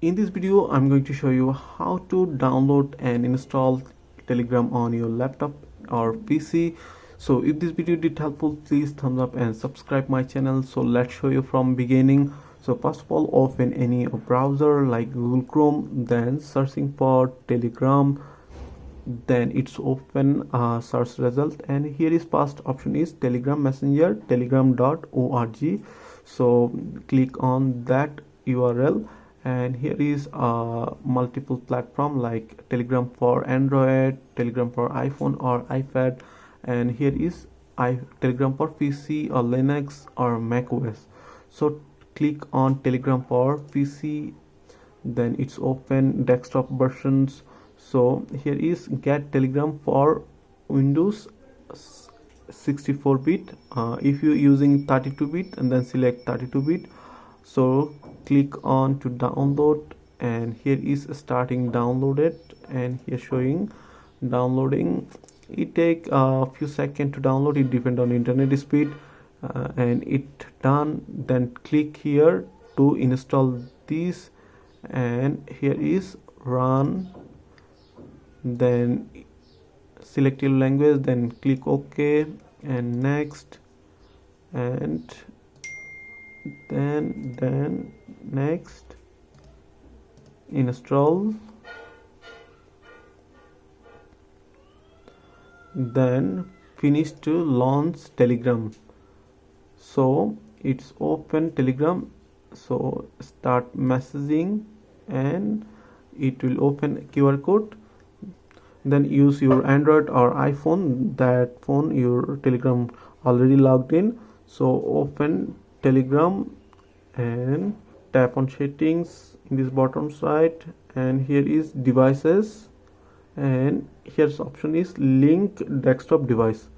In this video I'm going to show you how to download and install Telegram on your laptop or PC. So if this video did helpful, please thumbs up and subscribe my channel. So let's show you from beginning. So first of all, open any browser like Google Chrome, then searching for Telegram, then it's open search result, and here is first option is Telegram Messenger, telegram.org. so click on that URL, and here is multiple platform like Telegram for Android, Telegram for iPhone or iPad, and here is Telegram for PC or Linux or Mac OS. So click on Telegram for PC, then it's open desktop versions. So here is get Telegram for Windows 64-bit. If you're using 32-bit, and then select 32-bit. So click on to download, and here is starting downloaded, and here showing downloading. It take a few seconds to download. It depends on internet speed, and it done. Then click here to install this, and here is run, then select your language, then click OK and next, and then next, install, then finish to launch Telegram. So it's open Telegram, so start messaging, and it will open QR code. Then use your Android or iPhone, that phone your Telegram already logged in. So open Telegram and tap on settings in this bottom side, and here is devices, and here's option is link desktop device.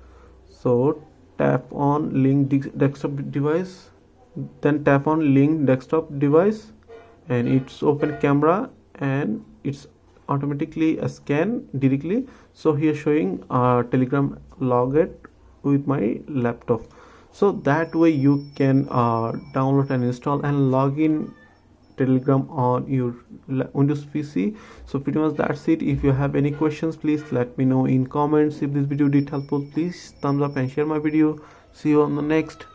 So tap on link desktop device, then tap on link desktop device, and it's open camera, and it's automatically a scan directly. So here showing Telegram login with my laptop. So that way you can download and install and log in Telegram on your Windows PC. So pretty much that's it. If you have any questions, please let me know in comments. If this video did helpful, please thumbs up and share my video. See you on the next.